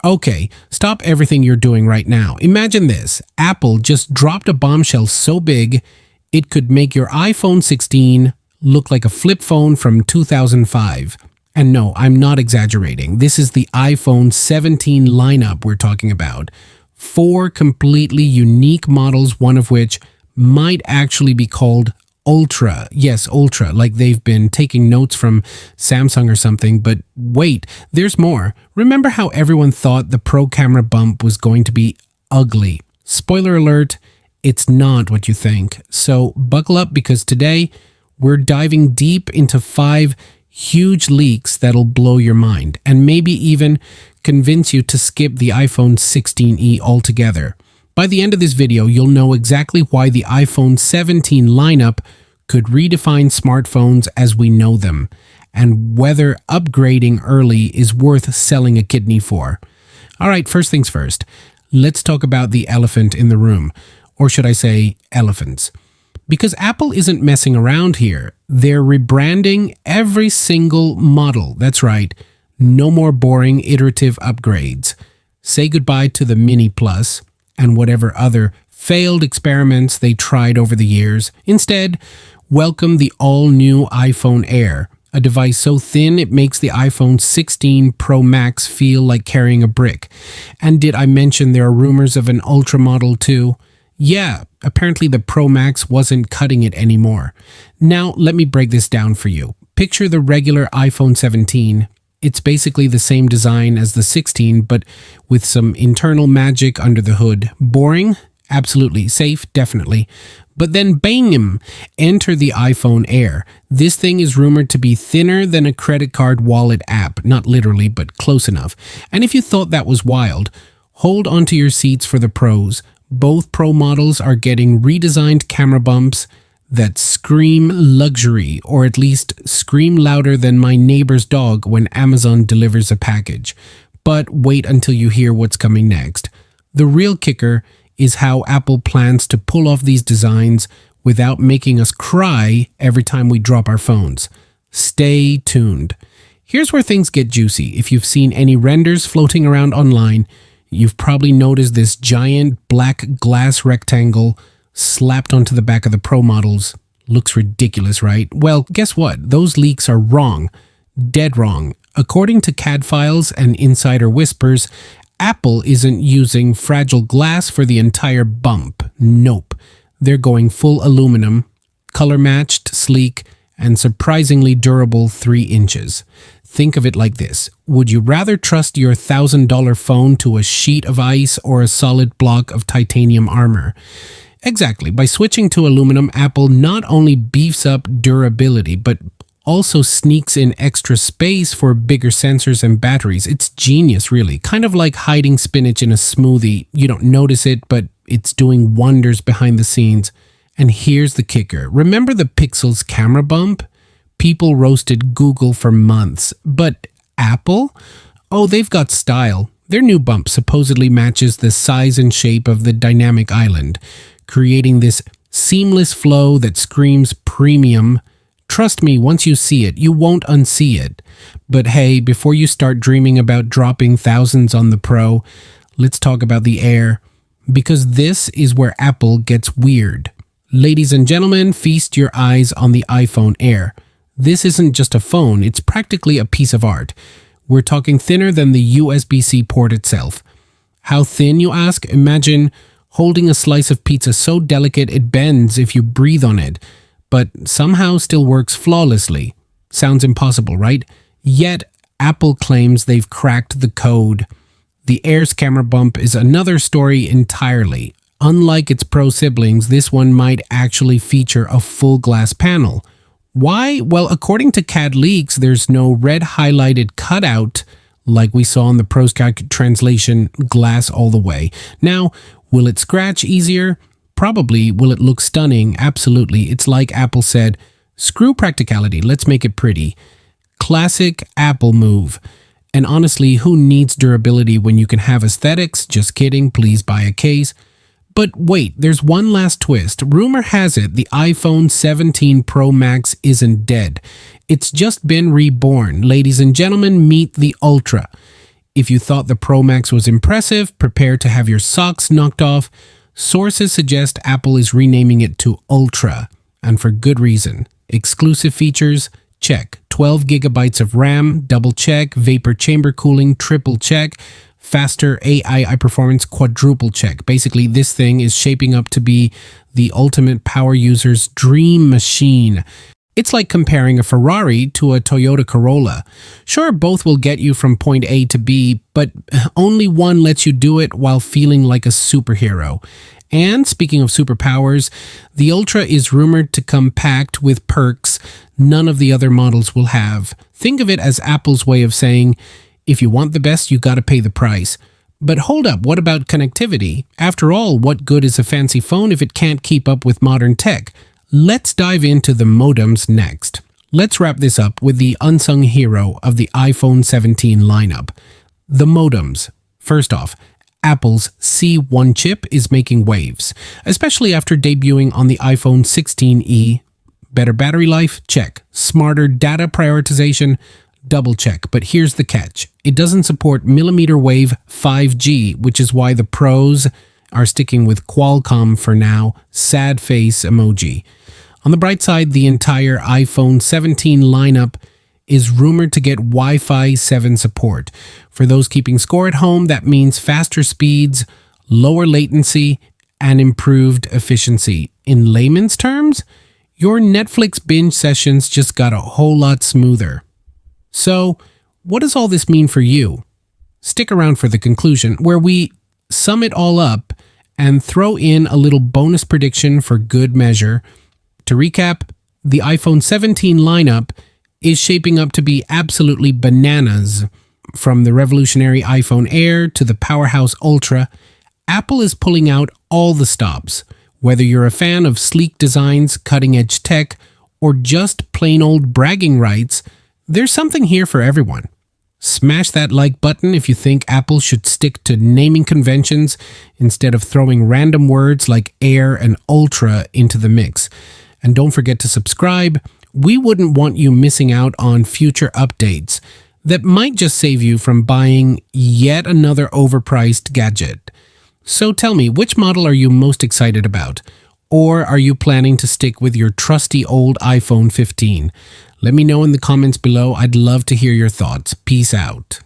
Okay, stop everything you're doing right now. Imagine this. Apple just dropped a bombshell so big, it could make your iPhone 16 look like a flip phone from 2005. And no, I'm not exaggerating. This is the iPhone 17 lineup we're talking about. 4 completely unique models, one of which might actually be called Ultra. Yes, Ultra, like they've been taking notes from Samsung or something. But wait, there's more. Remember how everyone thought the Pro camera bump was going to be ugly? Spoiler alert, it's not what you think. So buckle up, because today we're diving deep into 5 huge leaks that'll blow your mind and maybe even convince you to skip the iPhone 16e altogether. By the end of this video, you'll know exactly why the iPhone 17 lineup could redefine smartphones as we know them, and whether upgrading early is worth selling a kidney for. All right, first things first, let's talk about the elephant in the room, or should I say elephants. Because Apple isn't messing around here. They're rebranding every single model. That's right, no more boring iterative upgrades. Say goodbye to the Mini Plus and whatever other failed experiments they tried over the years. Instead, welcome the all-new iPhone Air, a device so thin it makes the iPhone 16 Pro Max feel like carrying a brick. And did I mention there are rumors of an Ultra model too? Yeah, apparently the Pro Max wasn't cutting it anymore. Now, let me break this down for you. Picture the regular iPhone 17. It's basically the same design as the 16, but with some internal magic under the hood. Boring? Absolutely. Safe? Definitely. But then bang! Enter the iPhone Air. This thing is rumored to be thinner than a credit card wallet app. Not literally, but close enough. And if you thought that was wild, hold onto your seats for the pros. Both Pro models are getting redesigned camera bumps that scream luxury, or at least scream louder than my neighbor's dog when Amazon delivers a package. But wait until you hear what's coming next. The real kicker is how Apple plans to pull off these designs without making us cry every time we drop our phones. Stay tuned. Here's where things get juicy. If you've seen any renders floating around online, you've probably noticed this giant black glass rectangle slapped onto the back of the Pro models. Looks ridiculous, right? Well, guess what? Those leaks are wrong. Dead wrong. According to CAD files and insider whispers, Apple isn't using fragile glass for the entire bump. Nope. They're going full aluminum, color-matched, sleek, and surprisingly durable 3 inches. Think of it like this. Would you rather trust your $1,000 phone to a sheet of ice or a solid block of titanium armor? Exactly. By switching to aluminum, Apple not only beefs up durability, but also sneaks in extra space for bigger sensors and batteries. It's genius, really. Kind of like hiding spinach in a smoothie. You don't notice it, but it's doing wonders behind the scenes. And here's the kicker. Remember the Pixel's camera bump? People roasted Google for months. But Apple? Oh, they've got style. Their new bump supposedly matches the size and shape of the dynamic island, creating this seamless flow that screams premium. Trust me, once you see it, you won't unsee it. But hey, before you start dreaming about dropping thousands on the Pro, let's talk about the Air, because this is where Apple gets weird. Ladies and gentlemen, feast your eyes on the iPhone Air. This isn't just a phone, it's practically a piece of art. We're talking thinner than the USB-C port itself. How thin, you ask? Imagine holding a slice of pizza so delicate it bends if you breathe on it, but somehow still works flawlessly. Sounds impossible, right? Yet, Apple claims they've cracked the code. The Air's camera bump is another story entirely. Unlike its Pro siblings, this one might actually feature a full glass panel. Why? Well, according to CAD leaks, there's no red highlighted cutout like we saw in the Pro's translation, glass all the way. Now, will it scratch easier? Probably. Will it look stunning? Absolutely. It's like Apple said, screw practicality, let's make it pretty. Classic Apple move. And honestly, who needs durability when you can have aesthetics? Just kidding, please buy a case. But wait, there's one last twist. Rumor has it the iPhone 17 Pro Max isn't dead. It's just been reborn. Ladies and gentlemen, meet the Ultra. If you thought the Pro Max was impressive, prepare to have your socks knocked off. Sources suggest Apple is renaming it to Ultra, and for good reason. Exclusive features? Check. 12 gigabytes of RAM, double check. Vapor chamber cooling, triple check. Faster AI performance, quadruple check. Basically, this thing is shaping up to be the ultimate power user's dream machine. It's like comparing a Ferrari to a Toyota Corolla. Sure, both will get you from point A to B, but only one lets you do it while feeling like a superhero. And speaking of superpowers, the Ultra is rumored to come packed with perks none of the other models will have. Think of it as Apple's way of saying, if you want the best, you gotta pay the price. But hold up, what about connectivity? After all, what good is a fancy phone if it can't keep up with modern tech? Let's dive into the modems next. Let's wrap this up with the unsung hero of the iPhone 17 lineup, the modems. First off, Apple's C1 chip is making waves, especially after debuting on the iPhone 16e. Better battery life? Check. Smarter data prioritization? Double check. But here's the catch. It doesn't support millimeter wave 5G, which is why the pros are sticking with Qualcomm for now. Sad face emoji. On the bright side, the entire iPhone 17 lineup is rumored to get Wi-Fi 7 support. For those keeping score at home, that means faster speeds, lower latency, and improved efficiency. In layman's terms, your Netflix binge sessions just got a whole lot smoother. So, what does all this mean for you? Stick around for the conclusion, where we sum it all up and throw in a little bonus prediction for good measure. To recap, the iPhone 17 lineup is shaping up to be absolutely bananas. From the revolutionary iPhone Air to the powerhouse Ultra, Apple is pulling out all the stops. Whether you're a fan of sleek designs, cutting-edge tech, or just plain old bragging rights, there's something here for everyone. Smash that like button if you think Apple should stick to naming conventions instead of throwing random words like Air and Ultra into the mix. And don't forget to subscribe. We wouldn't want you missing out on future updates that might just save you from buying yet another overpriced gadget. So tell me, which model are you most excited about? Or are you planning to stick with your trusty old iPhone 15? Let me know in the comments below. I'd love to hear your thoughts. Peace out.